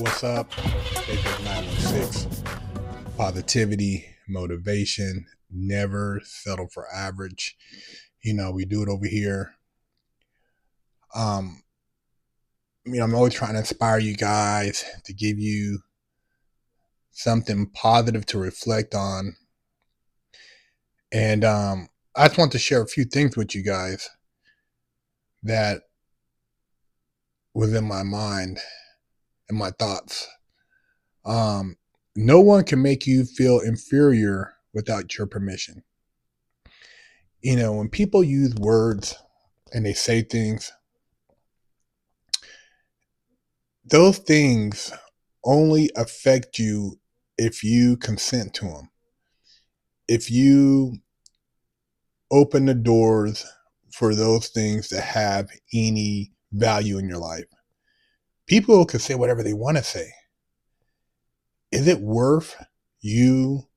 What's up? BigHerc916. Positivity, motivation, never settle for average. We do it over here. Um, I'm always trying to inspire you guys to give you something positive to reflect on. And I just want to share a few things with you guys that was in my mind and my thoughts. No one can make you feel inferior without your permission. When people use words and they say things, those things only affect you if you consent to them. If you open the doors for those things to have any value in your life. People can say whatever they want to say. Is it worth you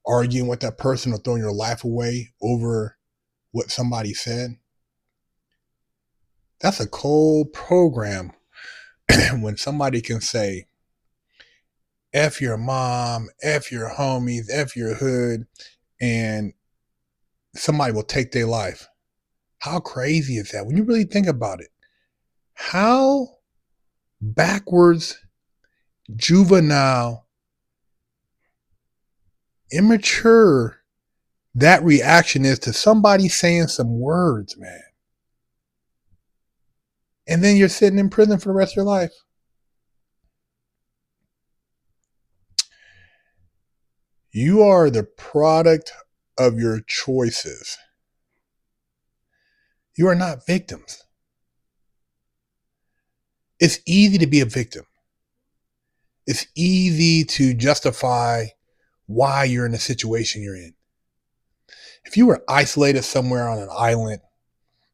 arguing with that person or throwing your life away over what somebody said? That's a cold program when somebody can say, F your mom, F your homies, F your hood, and somebody will take their life. How crazy is that when you really think about it? How backwards, juvenile, immature that reaction is to somebody saying some words, man. And then you're sitting in prison for the rest of your life. You are the product of your choices. You are not victims. It's easy to be a victim. It's easy to justify why you're in the situation you're in. If you were isolated somewhere on an island,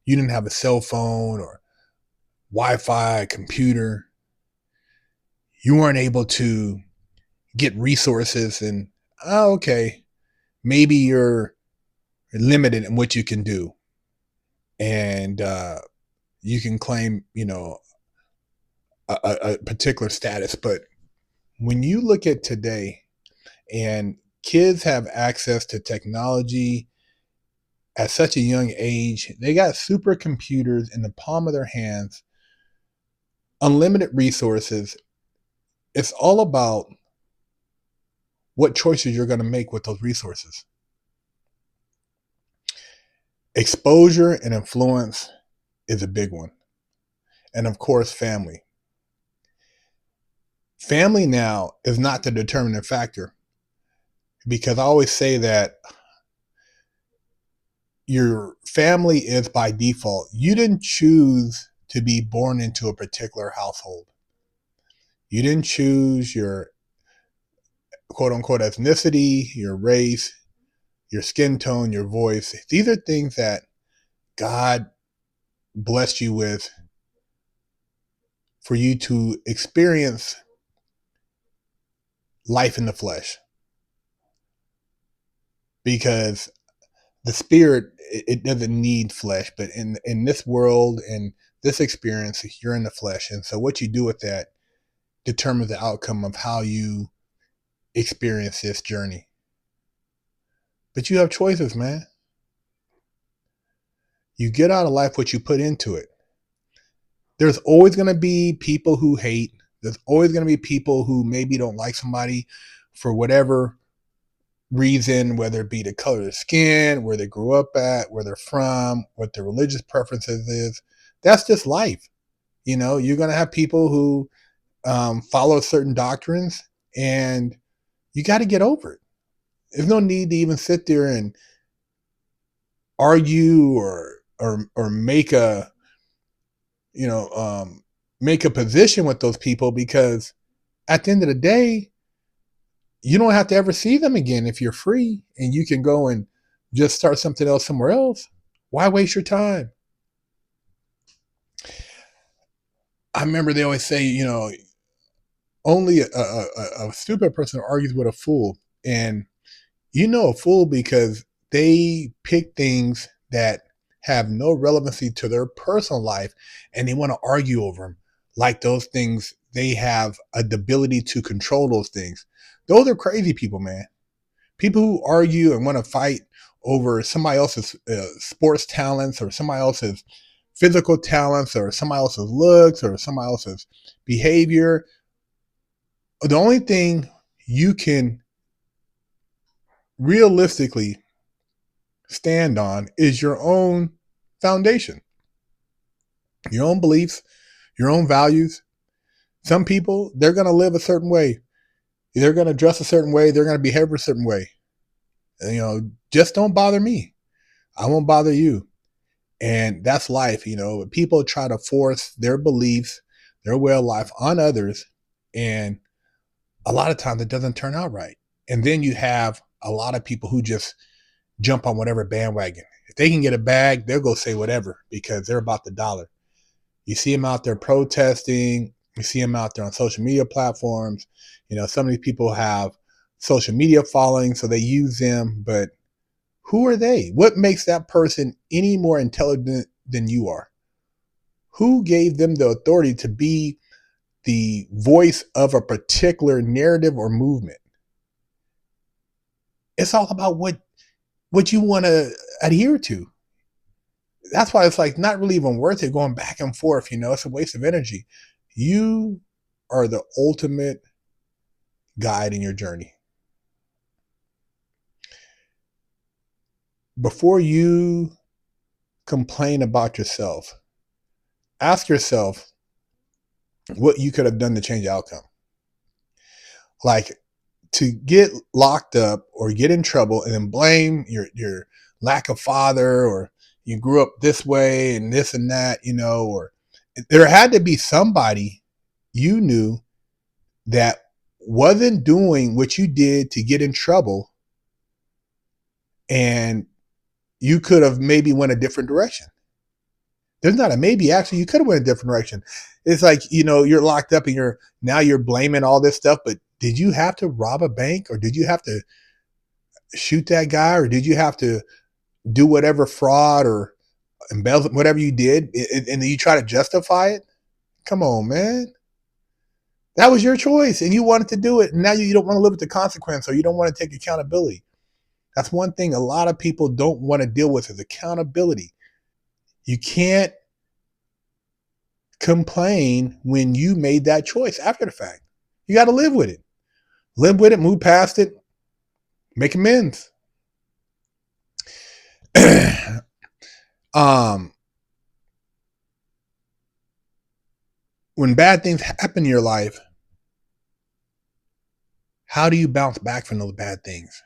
you didn't have a cell phone or Wi-Fi, a computer, you weren't able to get resources, and okay, maybe you're limited in what you can do, and you can claim a particular status. But when you look at today, and kids have access to technology at such a young age, they got supercomputers in the palm of their hands, unlimited resources. It's all about what choices you're going to make with those resources. Exposure and influence is a big one. And of course, family. Family now is not the determining factor, because I always say that your family is by default. You didn't choose to be born into a particular household. You didn't choose your quote unquote ethnicity, your race, your skin tone, your voice. These are things that God blessed you with for you to experience life in the flesh. Because the spirit, it doesn't need flesh, but in this world and this experience, you're in the flesh. And so what you do with that determines the outcome of how you experience this journey. But you have choices, man. You get out of life what you put into it. There's always going to be people who hate. There's always going to be people who maybe don't like somebody for whatever reason, whether it be the color of their skin, where they grew up at, where they're from, what their religious preferences is. That's just life. You're going to have people who follow certain doctrines, and you got to get over it. There's no need to even sit there and argue or make a make a position with those people, because at the end of the day, you don't have to ever see them again if you're free and you can go and just start something else somewhere else. Why waste your time? I remember they always say, only a stupid person argues with a fool. And a fool because they pick things that have no relevancy to their personal life, and they want to argue over them like those things they have a ability to control those things. Those are crazy people, man. People who argue and want to fight over somebody else's sports talents or somebody else's physical talents or somebody else's looks or somebody else's behavior. The only thing you can realistically stand on is your own foundation, your own beliefs, your own values. Some people, they're going to live a certain way. They're going to dress a certain way. They're going to behave a certain way. Just don't bother me. I won't bother you. And that's life. People try to force their beliefs, their way of life on others. And a lot of times it doesn't turn out right. And then you have a lot of people who just jump on whatever bandwagon. If they can get a bag, they'll go say whatever because they're about the dollar. You see them out there protesting. You see them out there on social media platforms. Some of these people have social media following, so they use them. But who are they? What makes that person any more intelligent than you are? Who gave them the authority to be the voice of a particular narrative or movement? It's all about what you want to adhere to. That's why it's like not really even worth it going back and forth. It's a waste of energy. You are the ultimate guide in your journey. Before you complain about yourself, ask yourself what you could have done to change the outcome. Like, to get locked up or get in trouble and then blame your lack of father, or you grew up this way and this and that, or there had to be somebody you knew that wasn't doing what you did to get in trouble, and you could have maybe went a different direction. There's not a maybe, actually, you could have went a different direction. It's like, you're locked up and you're blaming all this stuff, but did you have to rob a bank, or did you have to shoot that guy, or did you have to do whatever fraud or embezzle, whatever you did, and you try to justify it? Come on, man. That was your choice and you wanted to do it. And now you don't want to live with the consequence, or you don't want to take accountability. That's one thing a lot of people don't want to deal with, is accountability. You can't complain when you made that choice after the fact. You got to live with it. Live with it, move past it, make amends. When bad things happen in your life, how do you bounce back from those bad things?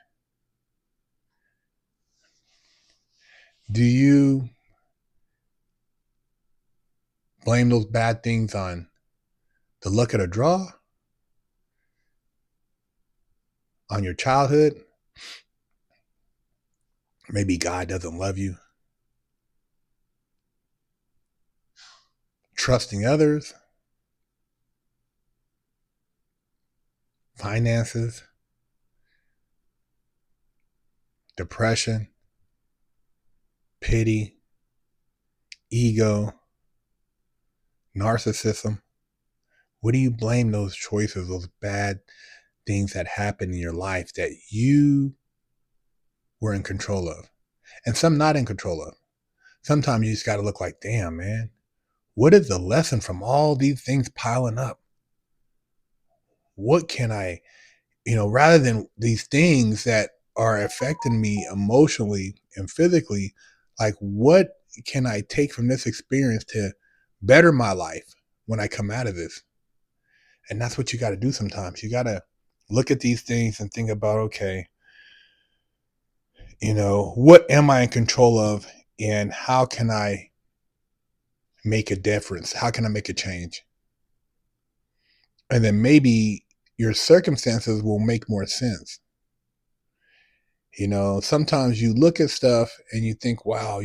Do you blame those bad things on the luck of the draw? On your childhood? Maybe God doesn't love you. Trusting others? Finances? Depression? Pity? Ego? Narcissism? What do you blame those choices, those bad things that happen in your life that you were in control of, and some not in control of? Sometimes you just got to look like, damn, man, what is the lesson from all these things piling up? What can I, rather than these things that are affecting me emotionally and physically, like, what can I take from this experience to better my life when I come out of this? And that's what you got to do sometimes. You got to look at these things and think about, okay, what am I in control of, and how can I make a difference? How can I make a change? And then maybe your circumstances will make more sense. Sometimes you look at stuff and you think, wow,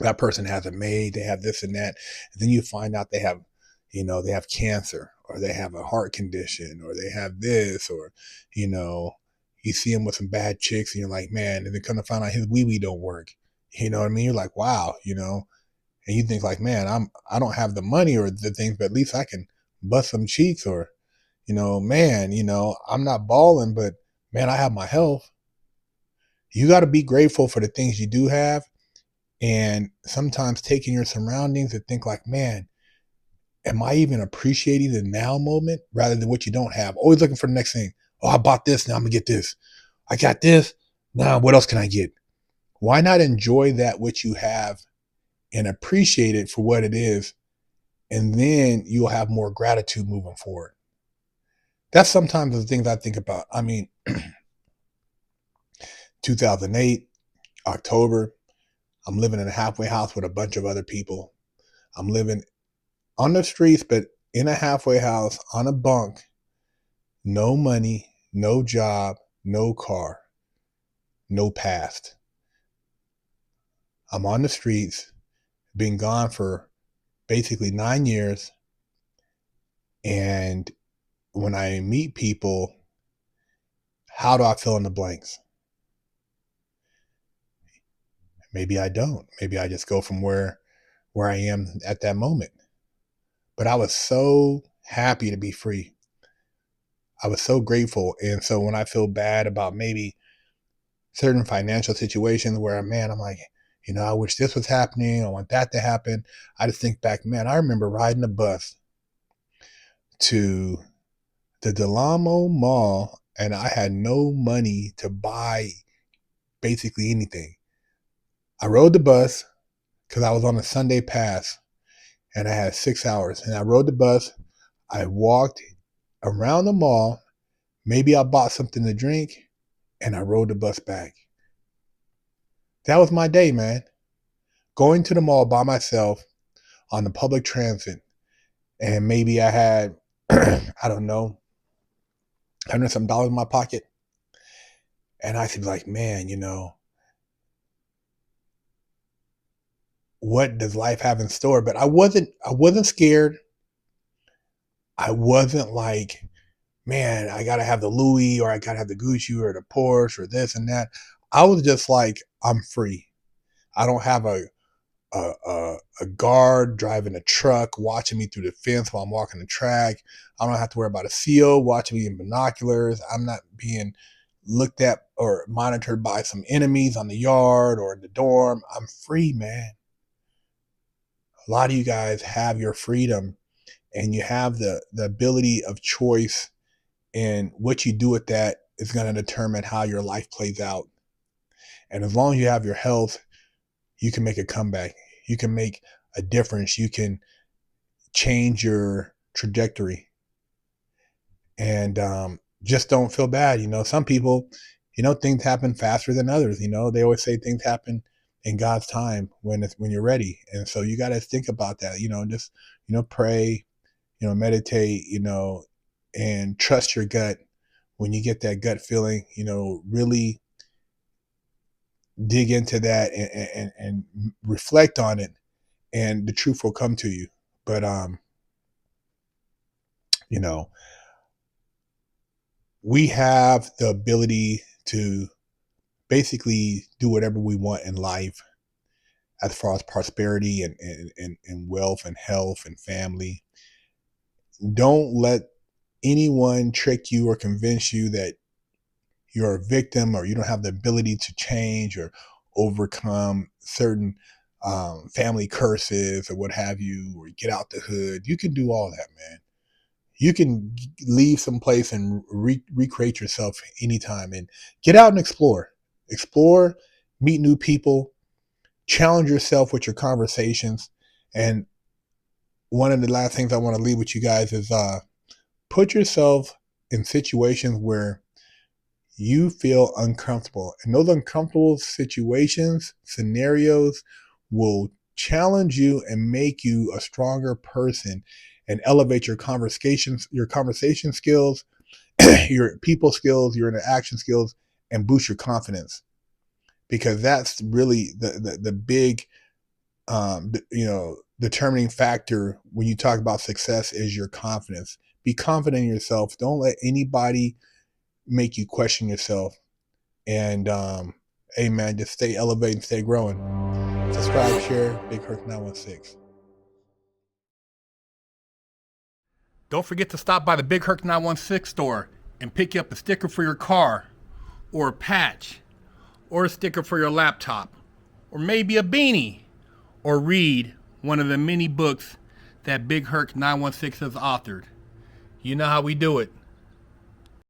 that person has it made, they have this and that. And then you find out they have cancer, or they have a heart condition, or they have this, or, you see him with some bad chicks and you're like, man, and then come to find out his wee-wee don't work. You know what I mean? You're like, wow, and you think like, man, I don't have the money or the things, but at least I can bust some cheeks, or, man, I'm not balling, but man, I have my health. You got to be grateful for the things you do have, and sometimes taking your surroundings and think like, man, am I even appreciating the now moment rather than what you don't have? Always looking for the next thing. Oh, I bought this. Now I'm gonna get this. I got this. Now what else can I get? Why not enjoy that which you have and appreciate it for what it is? And then you'll have more gratitude moving forward. That's sometimes the things I think about. I mean, 2008, October, I'm living in a halfway house with a bunch of other people. I'm living on the streets, but in a halfway house on a bunk, no money, no job, no car, no past. I'm on the streets, been gone for basically 9 years. And when I meet people, how do I fill in the blanks? Maybe I don't. Maybe I just go from where I am at that moment. But I was so happy to be free. I was so grateful. And so when I feel bad about maybe certain financial situations where, man, I'm like, I wish this was happening. I want that to happen. I just think back, man, I remember riding a bus to the Delamo Mall, and I had no money to buy basically anything. I rode the bus because I was on a Sunday pass, and I had 6 hours. And I rode the bus. I walked around the mall. Maybe I bought something to drink, and I rode the bus back. That was my day, man. Going to the mall by myself on the public transit, and maybe I had, I don't know, $100 in my pocket. And I could be like, man, what does life have in store? But I wasn't scared. I wasn't like, man, I gotta have the Louis, or I gotta have the Gucci, or the Porsche, or this and that. I was just like, I'm free. I don't have a guard driving a truck watching me through the fence while I'm walking the track. I don't have to worry about a CO watching me in binoculars. I'm not being looked at or monitored by some enemies on the yard or in the dorm. I'm free, man. A lot of you guys have your freedom, and you have the ability of choice, and what you do with that is going to determine how your life plays out. And as long as you have your health, you can make a comeback. You can make a difference. You can change your trajectory. And just don't feel bad. Some people, things happen faster than others. They always say things happen in God's time when you're ready. And so you got to think about that. Just pray, meditate, and trust your gut. When you get that gut feeling, really dig into that, and reflect on it, and the truth will come to you. But we have the ability to basically do whatever we want in life as far as prosperity and wealth and health and family. Don't let anyone trick you or convince you that you're a victim, or you don't have the ability to change or overcome certain family curses or what have you, or get out the hood. You can do all that, man. You can leave someplace and recreate yourself anytime, and get out and explore, meet new people, challenge yourself with your conversations. And one of the last things I want to leave with you guys is put yourself in situations where you feel uncomfortable, and those uncomfortable situations, scenarios, will challenge you and make you a stronger person, and elevate your conversation skills, your people skills, your interaction skills, and boost your confidence. Because that's really the big determining factor when you talk about success, is your confidence. Be confident in yourself. Don't let anybody make you question yourself. And Hey man, just stay elevating, stay growing. Subscribe, share, BigHerc916. Don't forget to stop by the BigHerc916 store and pick you up a sticker for your car, or a patch, or a sticker for your laptop, or maybe a beanie, or read one of the many books that BigHerc916 has authored. You know how we do it.